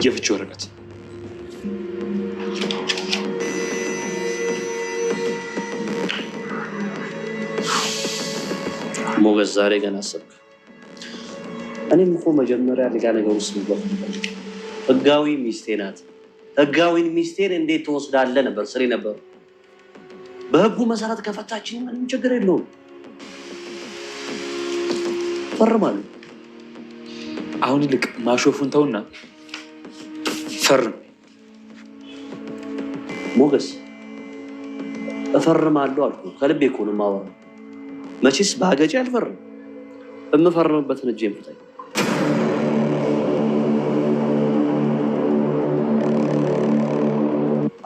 የፍቺ ወረቀት ሞገስ ዛሬ ገና አሰብክ። እኔም እኮ መጀመሪያ ሌላ ነገር ውስጥ ነበር። ህጋዊ ሚስቴ ናት። ህጋዊን ሚስቴን እንዴት ትወስዳለህ ነበር ስሬ ነበር። በህጉ መሰረት ከፈታችን ምንም ችግር የለውም። ፈርማለሁ። አሁን ይልቅ ማሾፉን ተውና ፈርም። ሞገስ እፈርማለሁ አልኩ። ከልቤ እኮ ነው የማወራው። መቼስ ባገጭ አልፈርም። እምፈርምበትን እጄን ፍታኝ።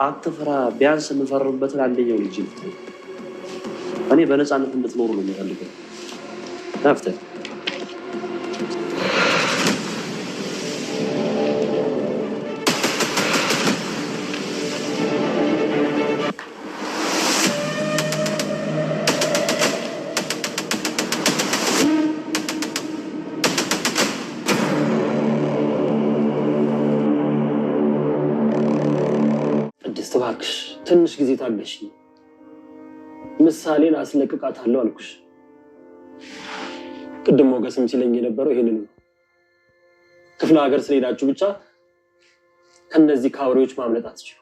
አትፍራ። ቢያንስ የምፈርምበትን አንደኛው ልጅ ፍታኝ። እኔ በነፃነት እንድትኖሩ ነው የምፈልገው። ናፍተ እባክሽ ትንሽ ጊዜ ታገሺ። ምሳሌን አስለቅቃታለሁ አልኩሽ። ቅድም ሞገስም ሲለኝ የነበረው ይሄንን ነው። ክፍለ ሀገር ስለሄዳችሁ ብቻ ከነዚህ ካውሬዎች ማምለጥ አትችሉ።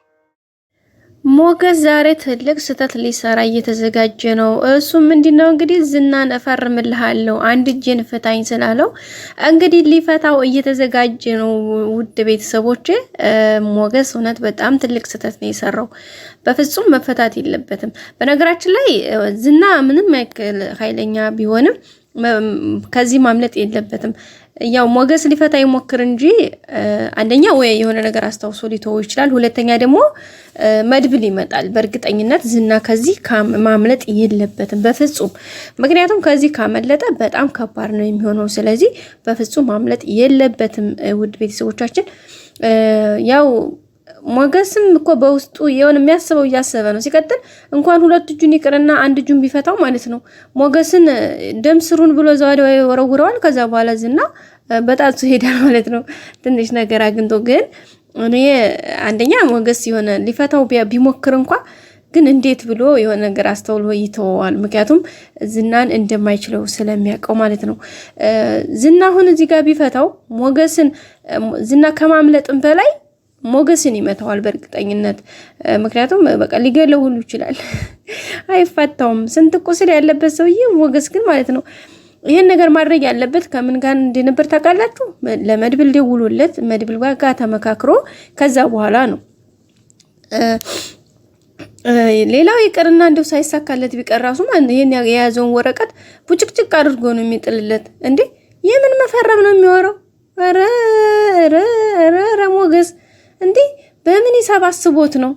ሞገስ ዛሬ ትልቅ ስህተት ሊሰራ እየተዘጋጀ ነው። እሱ ምንድነው እንግዲህ ዝናን እፈርምልሃለሁ አንድ እጄን ፍታኝ ስላለው እንግዲህ ሊፈታው እየተዘጋጀ ነው። ውድ ቤተሰቦቼ ሞገስ እውነት በጣም ትልቅ ስህተት ነው የሰራው። በፍጹም መፈታት የለበትም። በነገራችን ላይ ዝና ምንም ያክል ኃይለኛ ቢሆንም ከዚህ ማምለጥ የለበትም። ያው ሞገስ ሊፈታ ይሞክር እንጂ አንደኛ ወይ የሆነ ነገር አስተውሶ ሊተው ይችላል። ሁለተኛ ደግሞ መድብል ይመጣል። በእርግጠኝነት ዝና ከዚህ ማምለጥ የለበትም በፍጹም። ምክንያቱም ከዚህ ካመለጠ በጣም ከባድ ነው የሚሆነው። ስለዚህ በፍጹም ማምለጥ የለበትም። ውድ ቤተሰቦቻችን ያው ሞገስም እኮ በውስጡ የሆነ የሚያስበው እያሰበ ነው። ሲቀጥል እንኳን ሁለት እጁን ይቅርና አንድ እጁን ቢፈታው ማለት ነው ሞገስን ደም ስሩን ብሎ ዘዋዲው ወረውረዋል። ከዛ በኋላ ዝና በጣቱ ሄዳል ማለት ነው። ትንሽ ነገር አግኝቶ ግን እኔ አንደኛ ሞገስ የሆነ ሊፈታው ቢሞክር እንኳን ግን እንዴት ብሎ የሆነ ነገር አስተውሎ ይተዋል። ምክንያቱም ዝናን እንደማይችለው ስለሚያውቀው ማለት ነው። ዝና አሁን እዚህ ጋር ቢፈታው ሞገስን ዝና ከማምለጥም በላይ ሞገስን ይመታዋል በእርግጠኝነት። ምክንያቱም በቃ ሊገለው ሁሉ ይችላል። አይፈታውም። ስንት ቁስል ያለበት ሰውዬ ሞገስ ግን ማለት ነው። ይሄን ነገር ማድረግ ያለበት ከምን ጋር እንደነበር ታውቃላችሁ? ለመድብል ደውሎለት መድብል ጋር ተመካክሮ ከዛ በኋላ ነው። ሌላው ይቀርና እንደው ሳይሳካለት ቢቀራሱ ማለት ይሄን የያዘውን ወረቀት ቡጭቅጭቅ አድርጎ ነው የሚጥልለት። እንዴ የምን መፈረም ነው የሚወራው? ኧረ ሞገስ እንዴ በምን ሂሳብ አስቦት ነው?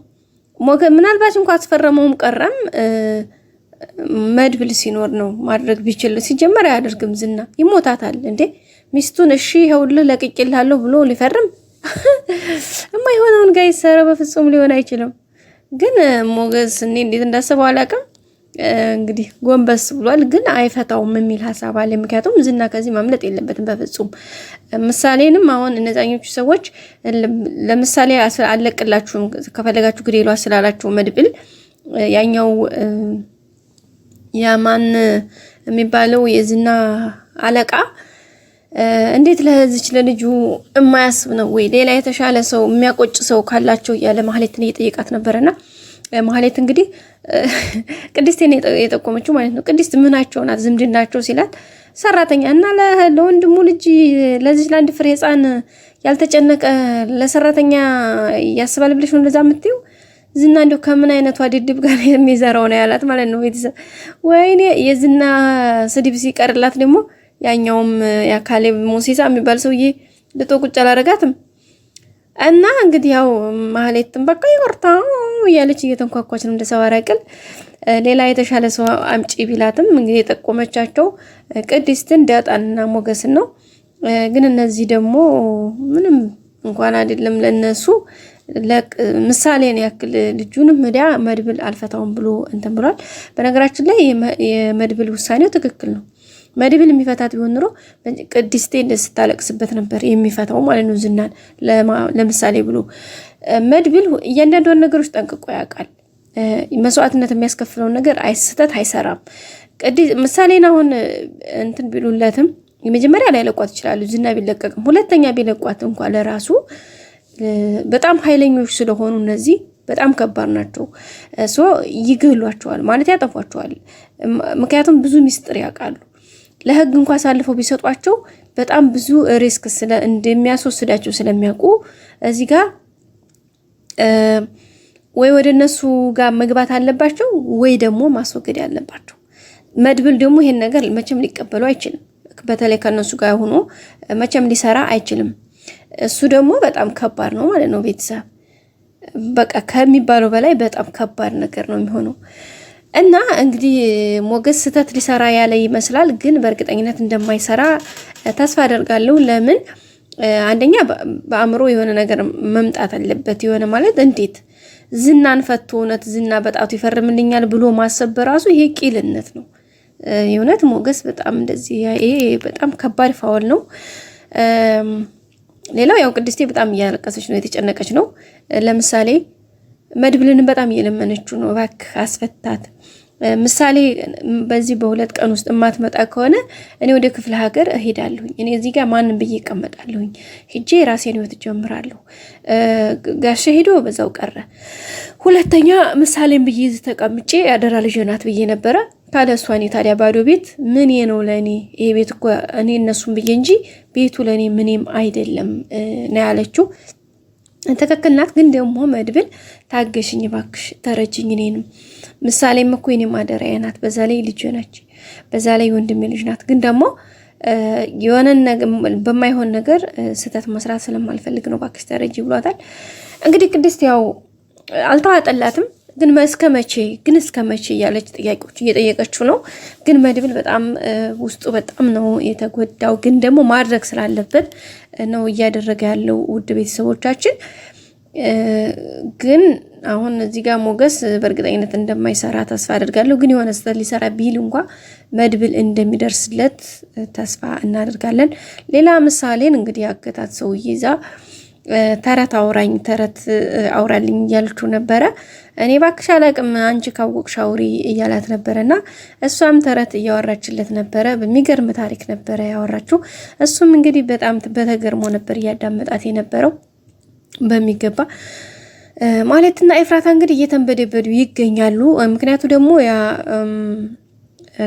ምናልባት እንኳን አስፈረመውም ቀረም መድብል ሲኖር ነው ማድረግ ቢችል። ሲጀመር አያደርግም። ዝና ይሞታታል እንዴ ሚስቱን እሺ ይኸውልህ ለቅቄልሃለሁ ብሎ ሊፈርም የማይሆነውን ጋር ይሰራ በፍጹም ሊሆን አይችልም። ግን ሞገስ እኔ እንዴት እንዳሰበው አላውቅም። እንግዲህ ጎንበስ ብሏል ግን አይፈታውም የሚል ሐሳብ አለ። ምክንያቱም ዝና ከዚህ ማምለጥ የለበትም በፍጹም። ምሳሌንም አሁን እነዛኞቹ ሰዎች ለምሳሌ አለቅላችሁ ከፈለጋችሁ ግዴሏ ስላላችሁ መድብል ያኛው ያማን የሚባለው የዝና አለቃ እንዴት ለዚች ለልጁ የማያስብ ነው ወይ ሌላ የተሻለ ሰው የሚያቆጭ ሰው ካላቸው ያለ ማህሌትን እየጠየቃት ነበርና ማህሌት እንግዲህ ቅድስቴን የጠቆመችው ማለት ነው። ቅድስት ምናቸው ናት ዝምድናቸው ሲላት ሰራተኛ እና ለወንድሙ ልጅ ለዚህ ለአንድ ፍሬ ህፃን ያልተጨነቀ ለሰራተኛ ያስባል ብለሽ ነው እንደዛ የምትይው? ዝና እንደው ከምን አይነቷ ድድብ ጋር የሚዘራው ነው ያላት ማለት ነው። ቤተሰብ ወይኔ የዝና ስድብ ሲቀርላት ደግሞ ያኛውም ያካሌብ ሙሲሳ የሚባል ሰውዬ ልጦ ቁጭ አላረጋትም። እና እንግዲህ ያው ማህሌትም በቃ ይወርታ ያለች እየተንኳኳች ነው እንደሰዋራቅል ሌላ የተሻለ ሰው አምጪ ቢላትም እንግዲህ የጠቆመቻቸው ቅድስትን ዳጣንና ሞገስን ነው። ግን እነዚህ ደግሞ ምንም እንኳን አይደለም ለነሱ ምሳሌን ያክል ልጁንም መዲያ መድብል አልፈታውም ብሎ እንትን ብሏል። በነገራችን ላይ የመድብል ውሳኔው ትክክል ነው። መድብል የሚፈታት ቢሆን ኑሮ ቅድስቴ ስታለቅስበት ነበር የሚፈታው ማለት ነው ዝናን ለምሳሌ ብሎ መድብል እያንዳንዱን ነገሮች ጠንቅቆ ያውቃል። መስዋዕትነት የሚያስከፍለውን ነገር አይስተት አይሰራም። ምሳሌን አሁን እንትን ቢሉለትም የመጀመሪያ ላይ ለቋት ይችላሉ ዝና ቢለቀቅም ሁለተኛ ቢለቋት እንኳን ለራሱ በጣም ኃይለኞች ስለሆኑ እነዚህ በጣም ከባድ ናቸው። ይገሏቸዋል ማለት ያጠፏቸዋል። ምክንያቱም ብዙ ሚስጥር ያውቃሉ። ለህግ እንኳን አሳልፈው ቢሰጧቸው በጣም ብዙ ሪስክ እንደሚያስወስዳቸው ስለሚያውቁ እዚህ ጋር ወይ ወደ እነሱ ጋር መግባት አለባቸው ወይ ደግሞ ማስወገድ ያለባቸው። መድብል ደግሞ ይሄን ነገር መቼም ሊቀበሉ አይችልም። በተለይ ከነሱ ጋር ሆኖ መቼም ሊሰራ አይችልም። እሱ ደግሞ በጣም ከባድ ነው ማለት ነው ቤተሰብ በቃ ከሚባለው በላይ በጣም ከባድ ነገር ነው የሚሆነው። እና እንግዲህ ሞገስ ስተት ሊሰራ ያለ ይመስላል ግን በእርግጠኝነት እንደማይሰራ ተስፋ አደርጋለሁ። ለምን አንደኛ በአእምሮ የሆነ ነገር መምጣት አለበት። የሆነ ማለት እንዴት ዝናን ፈቶ እውነት ዝና በጣቱ ይፈርምልኛል ብሎ ማሰብ በራሱ ይሄ ቂልነት ነው። የእውነት ሞገስ በጣም እንደዚህ ይሄ በጣም ከባድ ፋውል ነው። ሌላው ያው ቅድስቴ በጣም እያለቀሰች ነው የተጨነቀች ነው። ለምሳሌ መድብልን በጣም እየለመነችው ነው እባክህ አስፈታት። ምሳሌ በዚህ በሁለት ቀን ውስጥ ማትመጣ ከሆነ እኔ ወደ ክፍለ ሀገር እሄዳለሁኝ። እኔ እዚህ ጋር ማንን ብዬ እቀመጣለሁኝ? ሄጄ ራሴን ህይወት ጀምራለሁ። ጋሼ ሄዶ በዛው ቀረ። ሁለተኛ ምሳሌን ብዬ ተቀምጬ ያደራ ልጅ ናት ብዬ ነበረ ታዲያ እሷ እኔ ታዲያ ባዶ ቤት ምን ነው ለኔ? ይሄ ቤት እኮ እኔ እነሱን ብዬ እንጂ ቤቱ ለኔ ምንም አይደለም ነው ያለችው። ትክክል ናት። ግን ደግሞ መድብል ታገሽኝ ባክሽ ተረጅኝ። እኔንም ምሳሌም እኮ እኔም አደራዬ ናት። በዛ ላይ ልጅ ነች፣ በዛ ላይ ወንድሜ ልጅ ናት። ግን ደግሞ የሆነ በማይሆን ነገር ስህተት መስራት ስለማልፈልግ ነው ባክሽ ተረጂ ብሏታል። እንግዲህ ቅድስት ያው አልተዋጠላትም። ግን እስከ መቼ እያለች ጥያቄዎች እየጠየቀችው ነው። ግን መድብል በጣም ውስጡ በጣም ነው የተጎዳው። ግን ደግሞ ማድረግ ስላለበት ነው እያደረገ ያለው። ውድ ቤተሰቦቻችን ግን አሁን እዚህ ጋር ሞገስ በእርግጠኝነት እንደማይሰራ ተስፋ አደርጋለሁ። ግን የሆነ ስህተት ሊሰራ ቢል እንኳን መድብል እንደሚደርስለት ተስፋ እናደርጋለን። ሌላ ምሳሌን እንግዲህ ያገታት ሰው ይዛ ተረት አውራልኝ እያለችው ነበረ። እኔ ባክሽ አላቅም አንቺ ካወቅሽ አውሪ እያላት ነበረና እሷም ተረት እያወራችለት ነበረ። በሚገርም ታሪክ ነበረ ያወራችው። እሱም እንግዲህ በጣም በተገርሞ ነበር እያዳመጣት የነበረው በሚገባ ማለትና ኤፍራታ እንግዲህ እየተንበደበዱ ይገኛሉ። ምክንያቱ ደግሞ ያ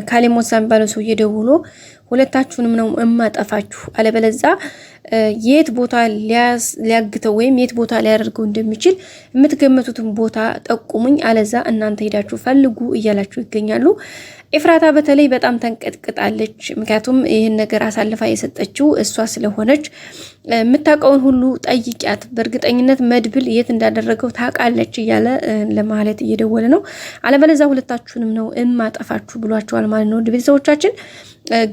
ካሌሞሳ የሚባለው ሰው እየደውሎ ሁለታችሁንም ነው እማጠፋችሁ፣ አለበለዚያ የት ቦታ ሊያግተው ወይም የት ቦታ ሊያደርገው እንደሚችል የምትገመቱትን ቦታ ጠቁሙኝ፣ አለዛ እናንተ ሄዳችሁ ፈልጉ እያላችሁ ይገኛሉ። ኤፍራታ በተለይ በጣም ተንቀጥቅጣለች። ምክንያቱም ይህን ነገር አሳልፋ የሰጠችው እሷ ስለሆነች የምታውቀውን ሁሉ ጠይቂያት፣ በእርግጠኝነት መድብል የት እንዳደረገው ታውቃለች እያለ ለማለት እየደወለ ነው። አለበለዚያ ሁለታችሁንም ነው እማጠፋችሁ ብሏቸዋል ማለት ነው። ቤተሰቦቻችን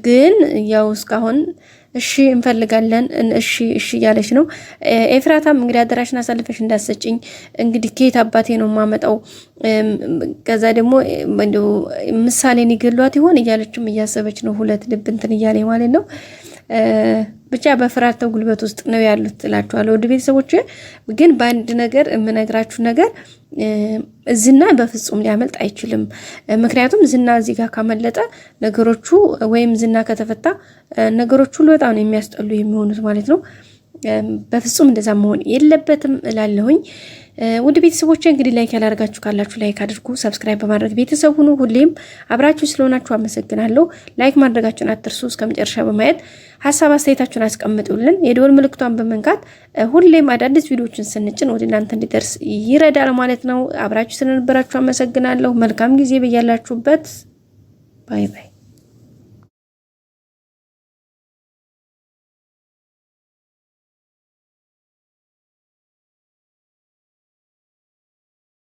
ግን ያው እስካሁን እሺ እንፈልጋለን እሺ እያለች ነው። ኤፍራታም እንግዲህ አደራሽን አሳልፈሽ እንዳሰጭኝ እንግዲህ ከየት አባቴ ነው የማመጣው፣ ከዛ ደግሞ እንደው ምሳሌን ይገሏት ይሆን እያለችም እያሰበች ነው። ሁለት ልብ እንትን እያለ ማለት ነው። ብቻ በፍራተ ጉልበት ውስጥ ነው ያሉት እላችኋለሁ። ወደ ቤተሰቦች ግን በአንድ ነገር የምነግራችሁ ነገር ዝና በፍጹም ሊያመልጥ አይችልም። ምክንያቱም ዝና እዚህ ጋር ካመለጠ ነገሮቹ ወይም ዝና ከተፈታ ነገሮቹ ሁሉ በጣም ነው የሚያስጠሉ የሚሆኑት ማለት ነው። በፍጹም እንደዛ መሆን የለበትም እላለሁኝ። ውድ ቤተሰቦች እንግዲህ ላይክ ያላደርጋችሁ ካላችሁ ላይክ አድርጉ፣ ሰብስክራይብ በማድረግ ቤተሰብ ሁኑ። ሁሌም አብራችሁ ስለሆናችሁ አመሰግናለሁ። ላይክ ማድረጋችሁን አትርሱ። እስከመጨረሻ በማየት ሀሳብ አስተያየታችሁን አስቀምጡልን። የደወል ምልክቷን በመንካት ሁሌም አዳዲስ ቪዲዮዎችን ስንጭን ወደ እናንተ እንዲደርስ ይረዳል ማለት ነው። አብራችሁ ስለነበራችሁ አመሰግናለሁ። መልካም ጊዜ በያላችሁበት። ባይ ባይ።